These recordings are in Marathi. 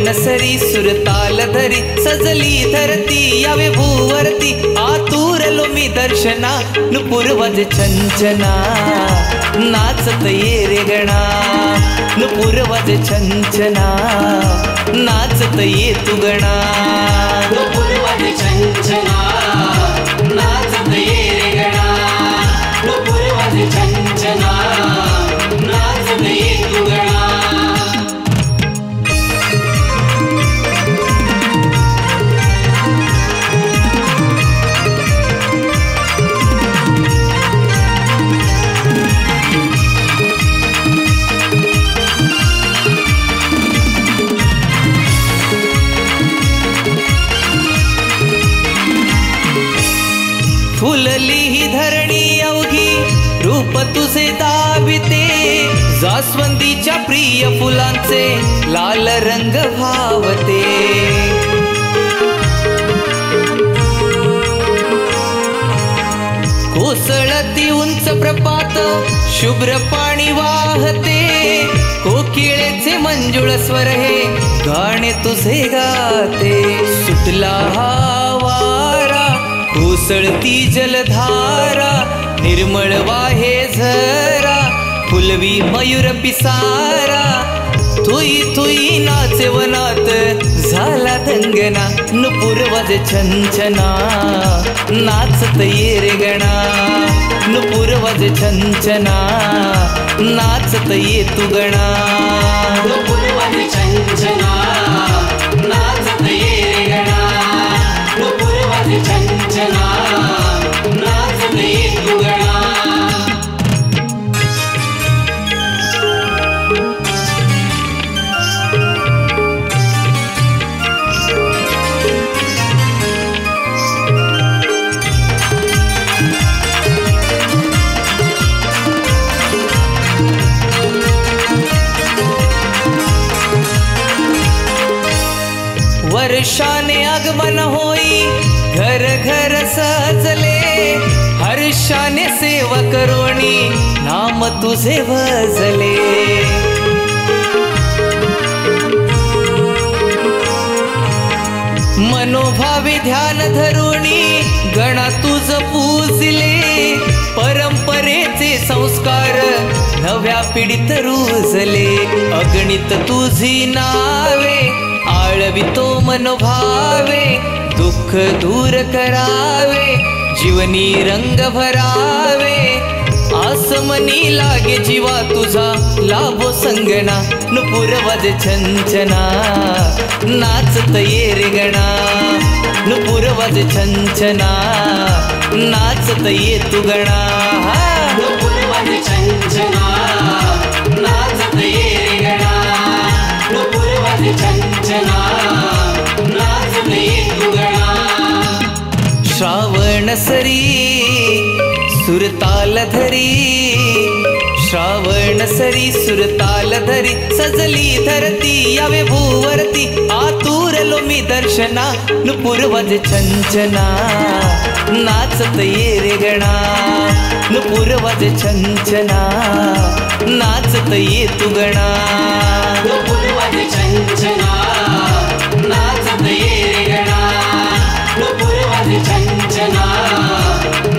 श्रावण सरी सुरताल धरी सजली धरती यावे भूवरती आतुरलो मी दर्शना नुपुरवज छंचना नाचत ये रे गणा नुपुरवज छंचना नाचत ये तू गणा नुपुरवज छंचना नाचत ये रे गणा नुपुरवज छंचना नाचत ये तू गणा फुलली ही धरणी अवघी रूप तुझे दाविते जास्वंदीच्या प्रिय फुलांचे लाल रंग भावते कोसळती उंच प्रपात शुभ्र पाणी वाहते कोकिळेचे मंजुळ स्वर हे गाणे तुझे गाते सुटला हा वारा कोसळती जलधारा निर्मळ वाहे झरा फुलवी मयूर पिसारा थुई थुई नाचे वनात झाला दंगना नुपुरवज छंचना नाचत ये रे गणा नुपुरवज छंचना नाचत ये तू गणा नुपुरवज छंचना नाचत ये रे गणा नुपुरवज छंचना नाचत ये तू गणा वर्षाने आगमन होई घर घर सजले हर्षाने सेवा करोणी नाम तुझे भजले मनोभावी ध्यान धरुणी गणा तुझ पूजले परंपरेचे संस्कार नव्या पिढीत रुजले अगणित तुझी नावे आळवितो मनोभावे दुःख दूर करावे जीवनी रंग भरावे आसमनी लागे जीवा तुझा लाभो संगणा नुपुरवज छंचना नाचत ये रे गणा नुपुरवज छंचना नाचत ये तू गणा नुपुरवज छंचना नाचत ये रे गणा नुपुरवज छंचना नाचत ये तू गणा श्रावण सरी सुरताल धरी श्रावण सरी सुरताल धरी सजली धरती यावे भूवरती आतुरलो मी दर्शना नुपुरवज छंचना नाचत ये रे गणा नुपुरवज छंचना नाचत ये तू गणा नुपुरवज छंचना नाचत ये रे गणा नुपुरवज छंचना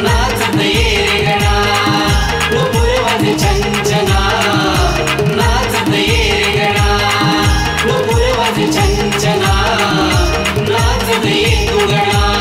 नाचत ये रे गणा नुपुरवज छंचना नाचत ये रे गणा नुपुरवज छंचना नाचत ये तू गणा